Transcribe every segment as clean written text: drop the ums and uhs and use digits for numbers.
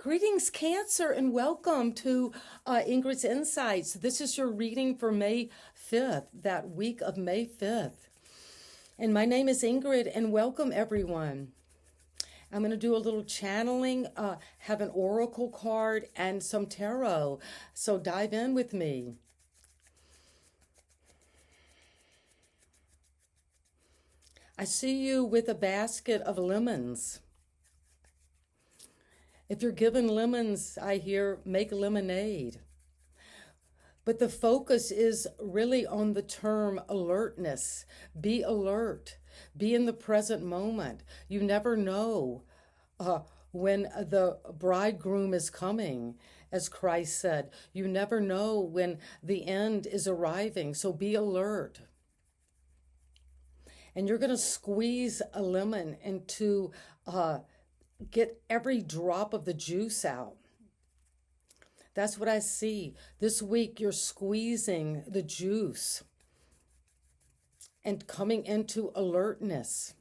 Greetings, Cancer, and welcome to Ingrid's Insights. This is your reading for May 5th, that week of May 5th. And my name is Ingrid, and welcome everyone. I'm going to do a little channeling, have an oracle card, and some tarot. So dive in with me. I see you with a basket of lemons. If you're given lemons, I hear make lemonade. But the focus is really on the term alertness. Be alert. Be in the present moment. You never know when the bridegroom is coming, as Christ said. You never know when the end is arriving. So be alert. And you're going to squeeze a lemon into get every drop of the juice out. That's what I see. This week, you're squeezing the juice and coming into alertness.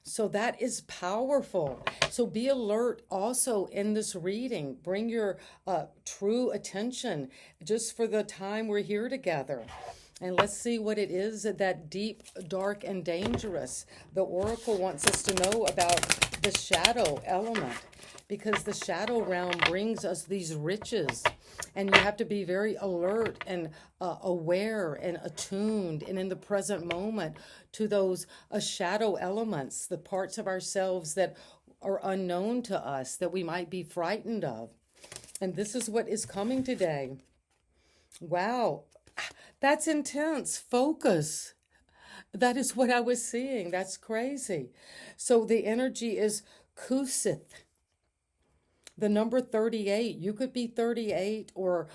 So that is powerful. So be alert also in this reading. Bring your true attention just for the time we're here together. And let's see what it is that deep, dark, and dangerous. The oracle wants us to know about the shadow element, because the shadow realm brings us these riches. And you have to be very alert and aware and attuned and in the present moment to those shadow elements, the parts of ourselves that are unknown to us, that we might be frightened of. And this is what is coming today. Wow. That's intense. Focus. That is what I was seeing. That's crazy. So the energy is Kusith. The number 38. You could be 38 or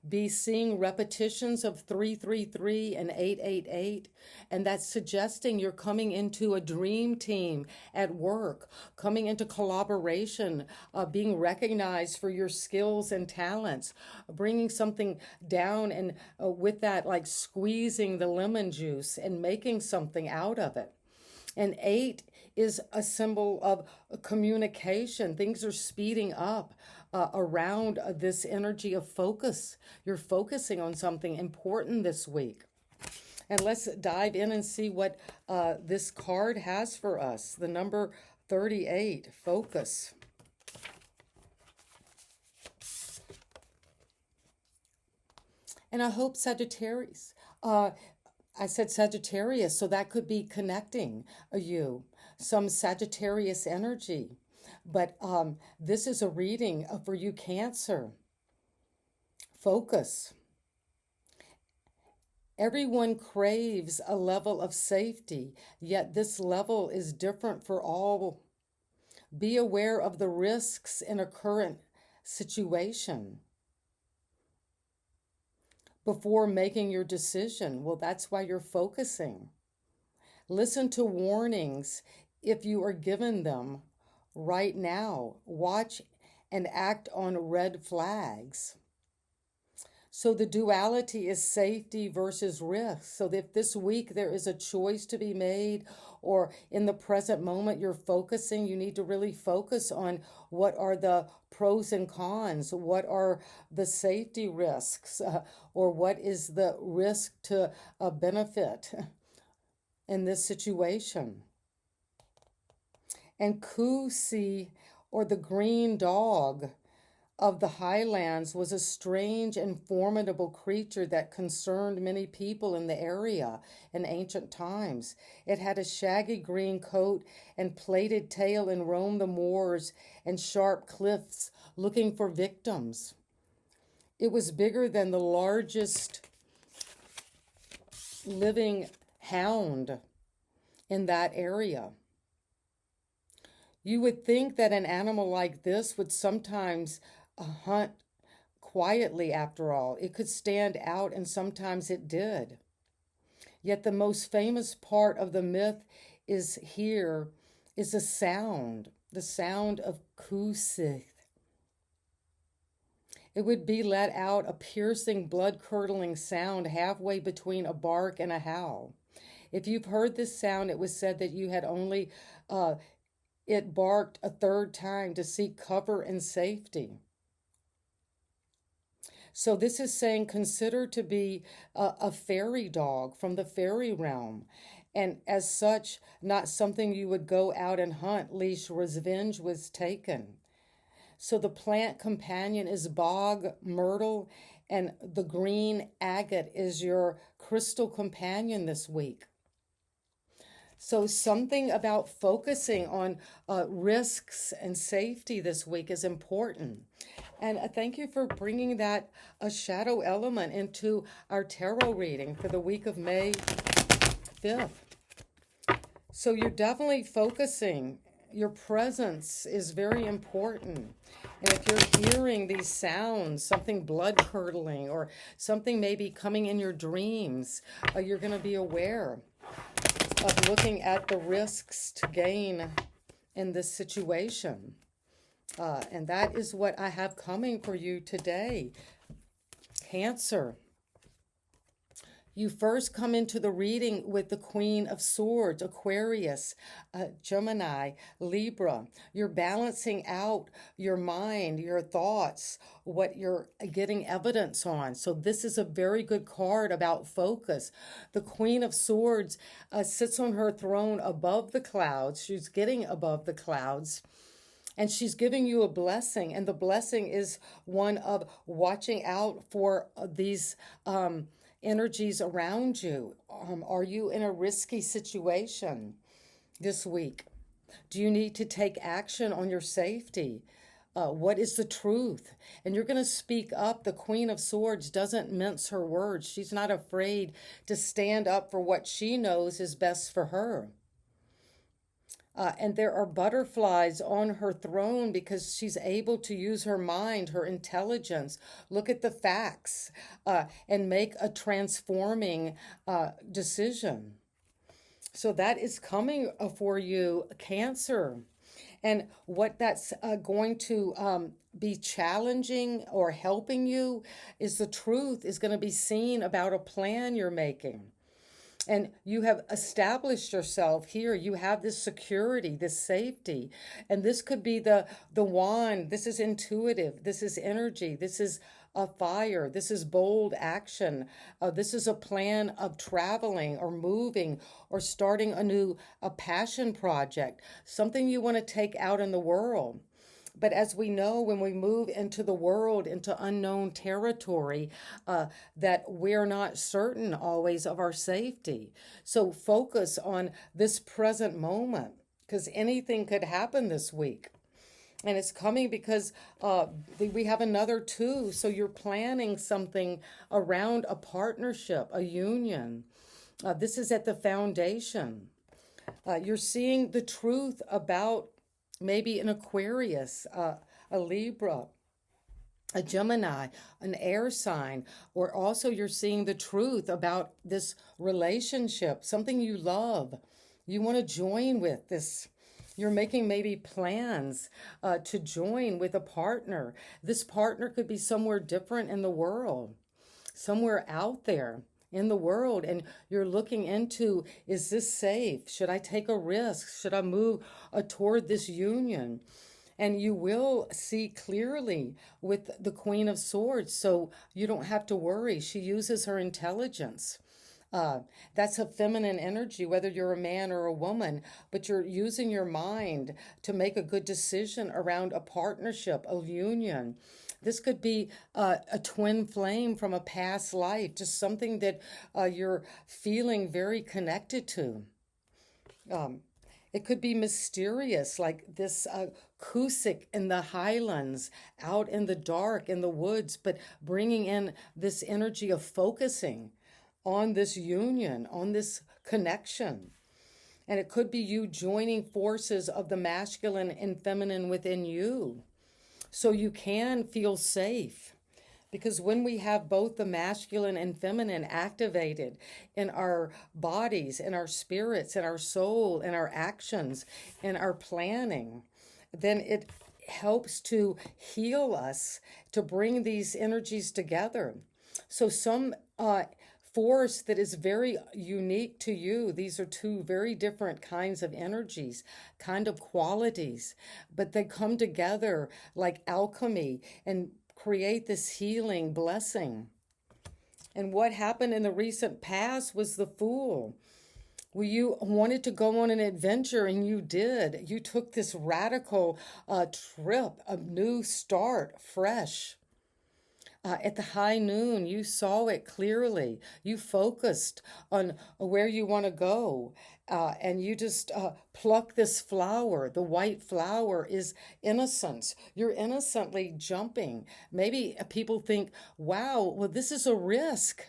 be seeing repetitions of 333 and 888. And that's suggesting you're coming into a dream team at work, coming into collaboration, being recognized for your skills and talents, bringing something down and with that, like squeezing the lemon juice and making something out of it. And 8 is a symbol of communication. Things are speeding up around this energy of focus. You're focusing on something important this week. And let's dive in and see what this card has for us. The number 38, focus. And I hope Sagittarius. I said Sagittarius, so that could be connecting you, some Sagittarius energy. But this is a reading for you, Cancer. Focus. Everyone craves a level of safety, yet this level is different for all. Be aware of the risks in a current situation before making your decision. Well, that's why you're focusing. Listen to warnings if you are given them right now. Watch and act on red flags. So the duality is safety versus risk. So if this week there is a choice to be made, or in the present moment you're focusing, you need to really focus on what are the pros and cons, what are the safety risks, or what is the risk to a benefit in this situation. And Kusi, or the green dog of the highlands, was a strange and formidable creature that concerned many people in the area in ancient times. It had a shaggy green coat and plaited tail and roamed the moors and sharp cliffs looking for victims. It was bigger than the largest living hound in that area. You would think that an animal like this would sometimes hunt quietly. After all, it could stand out, and sometimes it did. Yet the most famous part of the myth is the sound of Kusith. It would be let out a piercing, blood-curdling sound halfway between a bark and a howl. If you've heard this sound, it was said that you had only it barked a third time to seek cover and safety. So this is saying consider to be a fairy dog from the fairy realm. And as such, not something you would go out and hunt, lest revenge was taken. So the plant companion is bog myrtle, and the green agate is your crystal companion this week. So something about focusing on risks and safety this week is important. And thank you for bringing that shadow element into our tarot reading for the week of May 5th. So you're definitely focusing. Your presence is very important. And if you're hearing these sounds, something blood curdling or something maybe coming in your dreams, you're going to be aware of looking at the risks to gain in this situation. And that is what I have coming for you today. Cancer. You first come into the reading with the Queen of Swords, Aquarius, Gemini, Libra. You're balancing out your mind, your thoughts, what you're getting evidence on. So this is a very good card about focus. The Queen of Swords sits on her throne above the clouds. She's getting above the clouds. And she's giving you a blessing. And the blessing is one of watching out for these energies around you. Are you in a risky situation this week? Do you need to take action on your safety? What is the truth? And you're going to speak up. The Queen of Swords doesn't mince her words. She's not afraid to stand up for what she knows is best for her. And there are butterflies on her throne because she's able to use her mind, her intelligence, look at the facts, and make a transforming decision. So that is coming for you, Cancer. And what that's going to be challenging or helping you is the truth is going to be seen about a plan you're making. And you have established yourself here. You have this security, this safety. And this could be the wand. This is intuitive. This is energy. This is a fire. This is bold action. This is a plan of traveling or moving or starting a passion project, something you want to take out in the world. But as we know, when we move into the world, into unknown territory, that we're not certain always of our safety. So focus on this present moment, because anything could happen this week. And it's coming because we have another 2. So you're planning something around a partnership, a union. This is at the foundation. You're seeing the truth about maybe an Aquarius, a Libra, a Gemini, an air sign, or also you're seeing the truth about this relationship, something you love. You want to join with this. You're making maybe plans to join with a partner. This partner could be somewhere different in the world, somewhere out there in the world, and you're looking into, is this safe? Should I take a risk? Should I move toward this union? And you will see clearly with the Queen of Swords, so you don't have to worry. She uses her intelligence. That's a feminine energy, whether you're a man or a woman, but you're using your mind to make a good decision around a partnership, a union. This could be a twin flame from a past life, just something that you're feeling very connected to. It could be mysterious, like this Kusik in the highlands, out in the dark, in the woods, but bringing in this energy of focusing on this union, on this connection. And it could be you joining forces of the masculine and feminine within you, so you can feel safe. Because when we have both the masculine and feminine activated in our bodies, in our spirits, in our soul, in our actions, in our planning, then it helps to heal us, to bring these energies together. So some force that is very unique to you. These are two very different kinds of energies, kind of qualities, but they come together like alchemy and create this healing blessing. And what happened in the recent past was the Fool. Well, you wanted to go on an adventure and you did. You took this radical trip, a new start, fresh. At the high noon, you saw it clearly. You focused on where you want to go. And you just pluck this flower. The white flower is innocence. You're innocently jumping. Maybe people think, wow, well, this is a risk.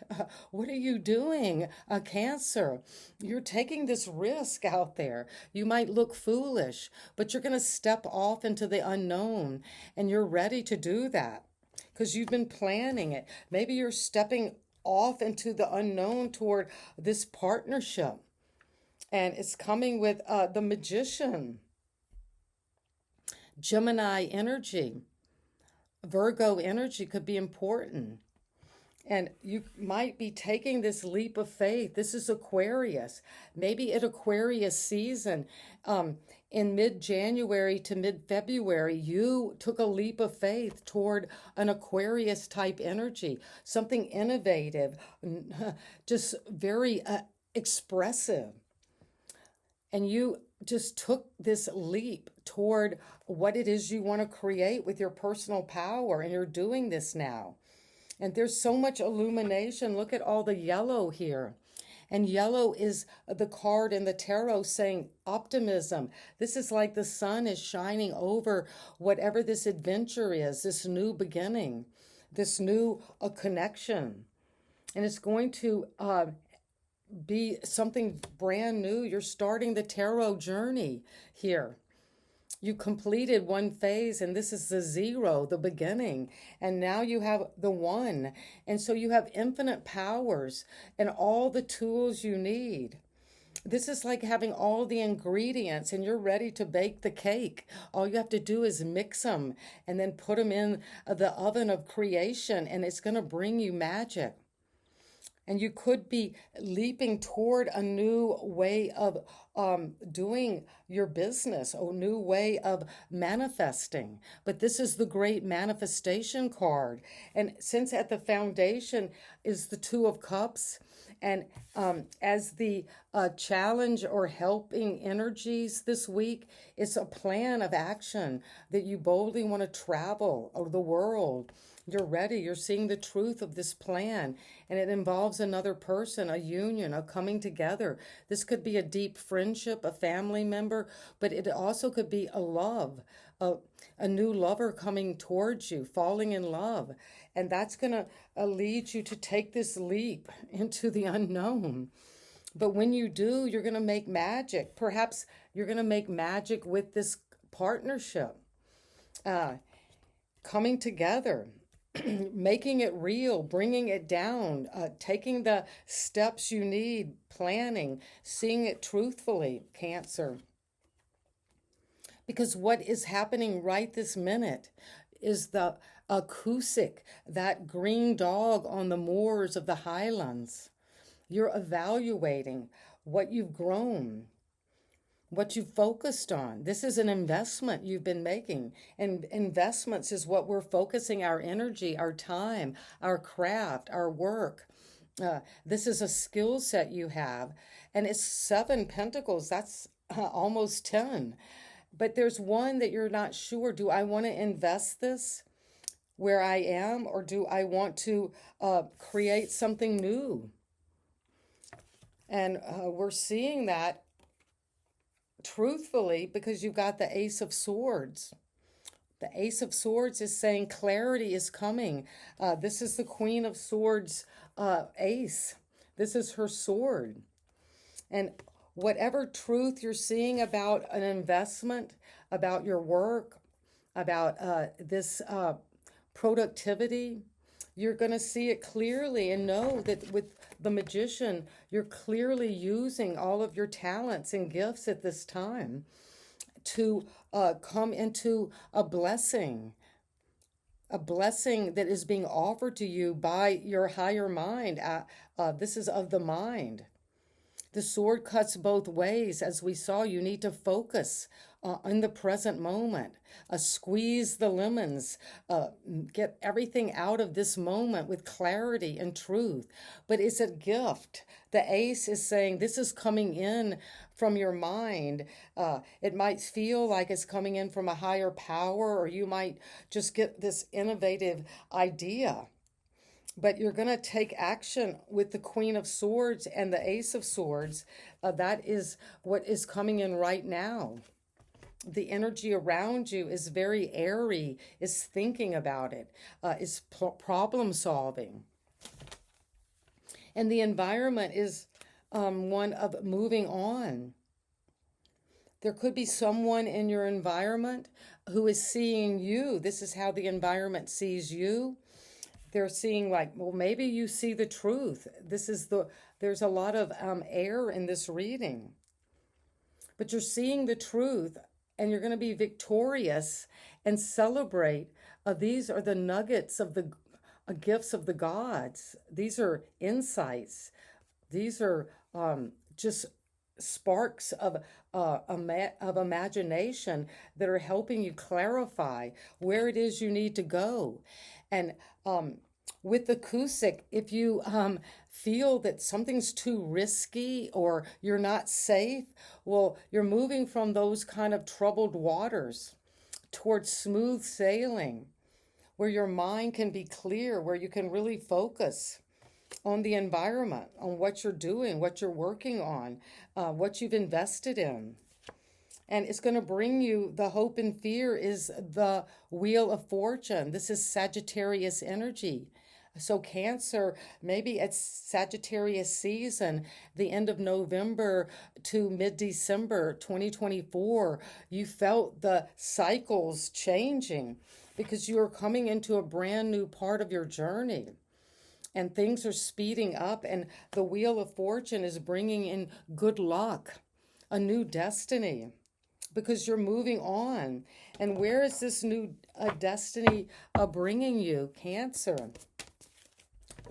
What are you doing? Cancer. You're taking this risk out there. You might look foolish, but you're going to step off into the unknown, and you're ready to do that because you've been planning it. Maybe you're stepping off into the unknown toward this partnership. And it's coming with the Magician, Gemini energy, Virgo energy could be important. And you might be taking this leap of faith. This is Aquarius. Maybe at Aquarius season, in mid-January to mid-February, you took a leap of faith toward an Aquarius type energy, something innovative, just very expressive. And you just took this leap toward what it is you want to create with your personal power. And you're doing this now. And there's so much illumination. Look at all the yellow here. And yellow is the card in the tarot saying optimism. This is like the sun is shining over whatever this adventure is, this new beginning, this new connection. And it's going to be something brand new. You're starting the tarot journey here. You completed one phase, and this is the 0, the beginning. And now you have the 1. And so you have infinite powers and all the tools you need. This is like having all the ingredients and you're ready to bake the cake. All you have to do is mix them and then put them in the oven of creation, and it's going to bring you magic. And you could be leaping toward a new way of doing your business, a new way of manifesting. But this is the great manifestation card. And since at the foundation is the 2 of Cups, and as the challenge or helping energies this week, it's a plan of action that you boldly want to travel over the world. You're ready. You're seeing the truth of this plan. And it involves another person, a union, a coming together. This could be a deep friendship, a family member, but it also could be a love, a new lover coming towards you, falling in love. And that's going to lead you to take this leap into the unknown. But when you do, you're going to make magic. Perhaps you're going to make magic with this partnership, coming together. Making it real, bringing it down, taking the steps you need, planning, seeing it truthfully, Cancer. Because what is happening right this minute is the acoustic, that green dog on the moors of the highlands. You're evaluating what you've grown, what you've focused on. This is an investment you've been making. And investments is what we're focusing our energy, our time, our craft, our work. This is a skill set you have. And it's 7 pentacles. That's almost 10. But there's one that you're not sure. Do I want to invest this where I am? Or do I want to create something new? And we're seeing that truthfully, because you've got the Ace of Swords. The Ace of Swords is saying clarity is coming. This is the Queen of Swords ace. This is her sword. And whatever truth you're seeing about an investment, about your work, about this productivity, you're going to see it clearly and know that with the Magician, you're clearly using all of your talents and gifts at this time to come into a blessing. a blessing that is being offered to you by your higher mind. This is of the mind. The sword cuts both ways. As we saw, you need to focus in the present moment. Squeeze the lemons. Get everything out of this moment with clarity and truth. But it's a gift. The ace is saying this is coming in from your mind. It might feel like it's coming in from a higher power, or you might just get this innovative idea, but you're going to take action with the Queen of Swords and the Ace of Swords. That is what is coming in right now. The energy around you is very airy, is thinking about it, is problem solving. And the environment is one of moving on. There could be someone in your environment who is seeing you. This is how the environment sees you. They're seeing like, well, maybe you see the truth. There's a lot of air in this reading. But you're seeing the truth, and you're going to be victorious and celebrate. These are the nuggets of the gifts of the gods. These are insights. These are just sparks of imagination that are helping you clarify where it is you need to go. And with the Kusik, if you feel that something's too risky or you're not safe, well, you're moving from those kind of troubled waters towards smooth sailing, where your mind can be clear, where you can really focus on the environment, on what you're doing, what you're working on, what you've invested in. And it's going to bring you the hope and fear is the Wheel of Fortune. This is Sagittarius energy. So Cancer, maybe it's Sagittarius season, the end of November to mid-December 2024, you felt the cycles changing because you are coming into a brand new part of your journey. And things are speeding up, and the Wheel of Fortune is bringing in good luck, a new destiny, because you're moving on. And where is this new destiny bringing you, Cancer?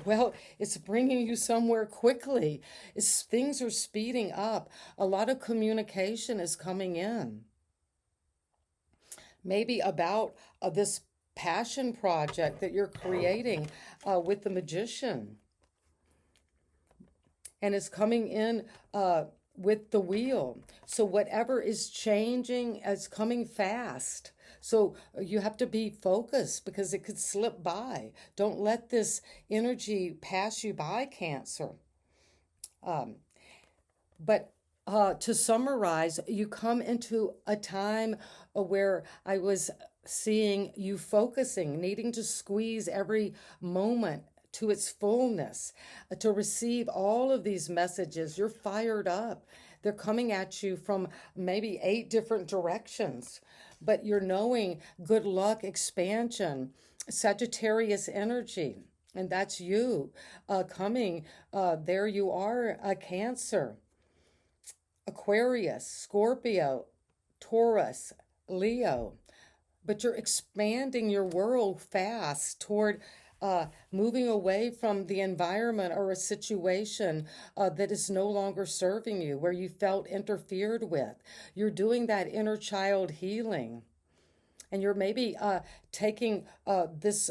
Well, it's bringing you somewhere quickly. Things are speeding up. A lot of communication is coming in. Maybe about this passion project that you're creating with the Magician. And it's coming in with the wheel. So whatever is changing is coming fast. So you have to be focused because it could slip by. Don't let this energy pass you by, Cancer. But to summarize, you come into a time where I was seeing you focusing, needing to squeeze every moment to its fullness, to receive all of these messages. You're fired up. They're coming at you from maybe 8 different directions, but you're knowing good luck, expansion, Sagittarius energy, and that's you coming. There you are, Cancer, Aquarius, Scorpio, Taurus, Leo. But you're expanding your world fast toward moving away from the environment or a situation that is no longer serving you, where you felt interfered with. You're doing that inner child healing. And you're maybe taking this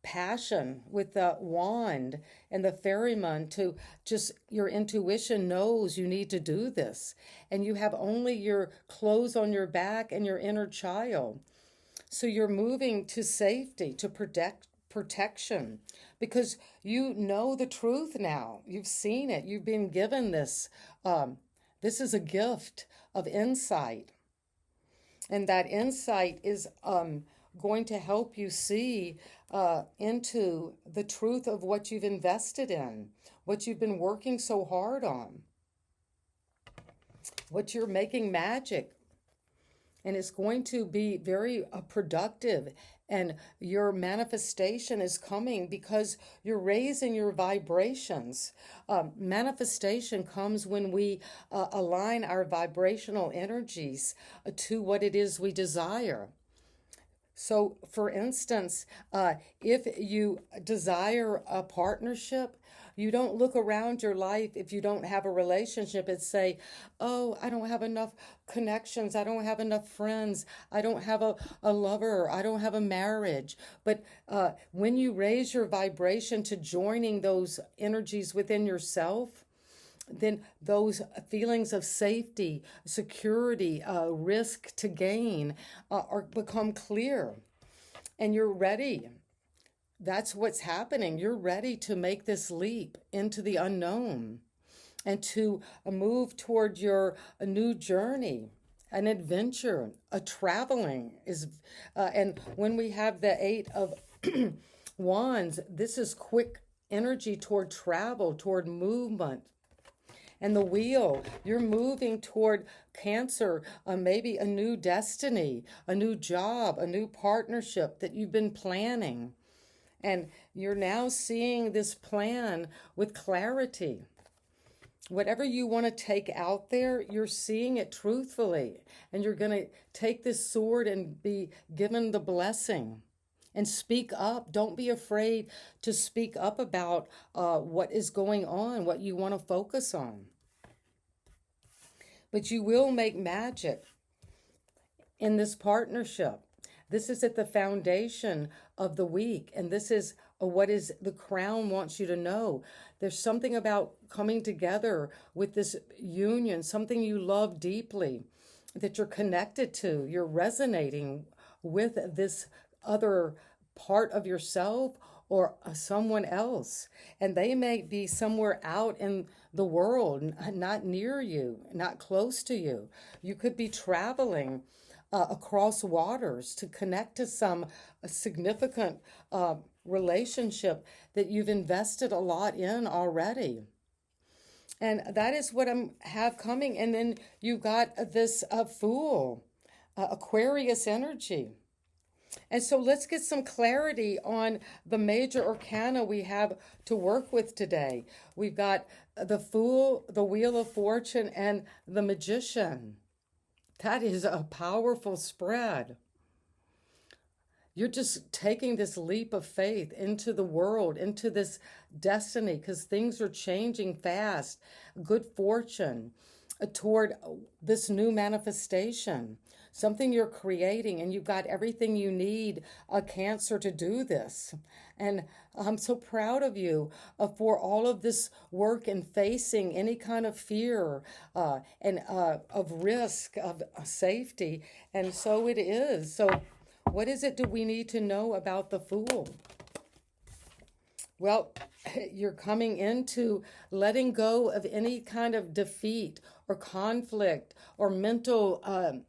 passion with the wand and the ferryman to just, your intuition knows you need to do this. And you have only your clothes on your back and your inner child. So you're moving to safety, to protection, because you know the truth now. You've seen it. You've been given this. This is a gift of insight. And that insight is going to help you see into the truth of what you've invested in, what you've been working so hard on, what you're making magic. And it's going to be very productive. And your manifestation is coming because you're raising your vibrations. Manifestation comes when we align our vibrational energies to what it is we desire. So, for instance, if you desire a partnership, you don't look around your life if you don't have a relationship and say, oh, I don't have enough connections. I don't have enough friends. I don't have a lover. I don't have a marriage. But when you raise your vibration to joining those energies within yourself, then those feelings of safety, security, risk to gain are become clear, and you're ready. That's what's happening. You're ready to make this leap into the unknown and to move toward your new journey, an adventure, a traveling is, and when we have the Eight of Wands, this is quick energy toward travel, toward movement. And the wheel, you're moving toward Cancer, maybe a new destiny, a new job, a new partnership that you've been planning. And you're now seeing this plan with clarity. Whatever you want to take out there, you're seeing it truthfully. And you're going to take this sword and be given the blessing. And speak up. Don't be afraid to speak up about what is going on, what you want to focus on. But you will make magic in this partnership. This is at the foundation of the week, and this is what is the crown wants you to know. There's something about coming together with this union, something you love deeply, that you're connected to. You're resonating with this other part of yourself or someone else, and they may be somewhere out in the world, not near you, not close to you. You could be traveling across waters to connect to some significant relationship that you've invested a lot in already. And that is what I have coming. And then you got this Fool, Aquarius energy. And so let's get some clarity on the major arcana we have to work with today. We've got the Fool, the Wheel of Fortune, and the Magician. That is a powerful spread. You're just taking this leap of faith into the world, into this destiny, because things are changing fast. Good fortune toward this new manifestation. Something you're creating, and you've got everything you need, a Cancer, to do this. And I'm so proud of you for all of this work and facing any kind of fear and of risk, of safety. And so it is. So what is it do we need to know about the Fool? Well, you're coming into letting go of any kind of defeat or conflict or mental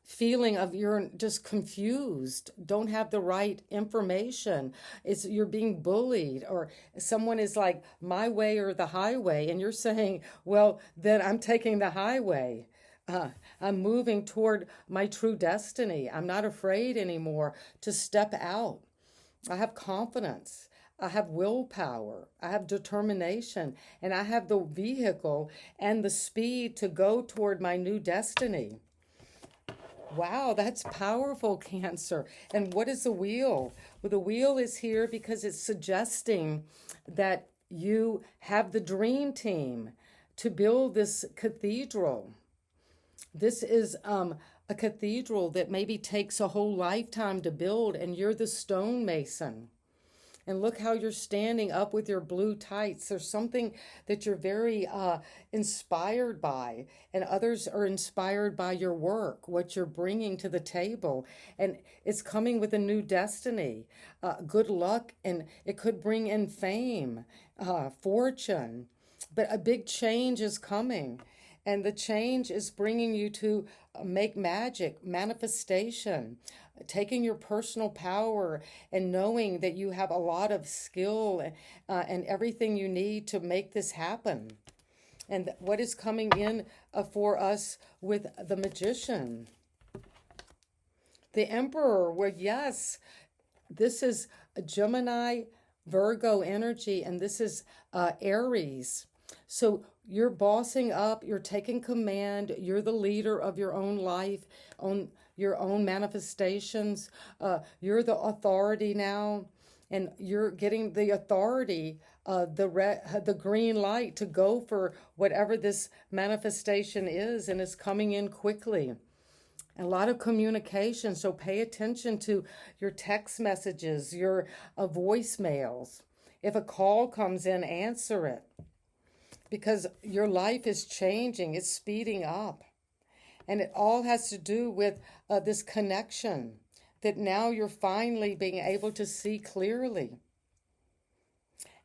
feeling of you're just confused, don't have the right information. You're being bullied, or someone is like, my way or the highway, and you're saying, well, then I'm taking the highway. I'm moving toward my true destiny. I'm not afraid anymore to step out. I have confidence. I have willpower. I have determination. And I have the vehicle and the speed to go toward my new destiny. Wow, that's powerful, Cancer. And what is the wheel? Well, the wheel is here because it's suggesting that you have the dream team to build this cathedral. This is a cathedral that maybe takes a whole lifetime to build, and you're the stonemason. And look how you're standing up with your blue tights. There's something that you're very inspired by, and others are inspired by your work, what you're bringing to the table. And it's coming with a new destiny, good luck, and it could bring in fame, fortune. But a big change is coming. And the change is bringing you to make magic, manifestation, taking your personal power and knowing that you have a lot of skill and everything you need to make this happen. And what is coming in for us with the Magician? The Emperor, well, yes, this is a Gemini, Virgo energy, and this is Aries. So you're bossing up, you're taking command, you're the leader of your own life, your own manifestations. You're the authority now, and you're getting the authority, the green light to go for whatever this manifestation is, and it's coming in quickly. A lot of communication, so pay attention to your text messages, your voicemails. If a call comes in, answer it, because your life is changing, it's speeding up. And it all has to do with this connection, that now you're finally being able to see clearly.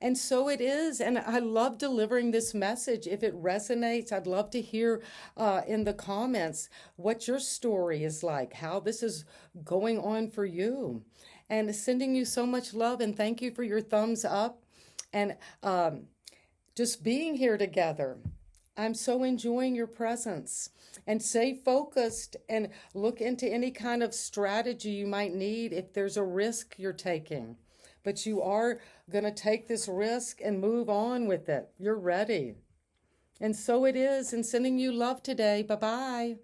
And so it is. And I love delivering this message. If it resonates, I'd love to hear in the comments what your story is like, how this is going on for you. And sending you so much love, and thank you for your thumbs up and just being here together. I'm so enjoying your presence. And stay focused and look into any kind of strategy you might need if there's a risk you're taking. But you are going to take this risk and move on with it. You're ready. And so it is. And sending you love today. Bye-bye.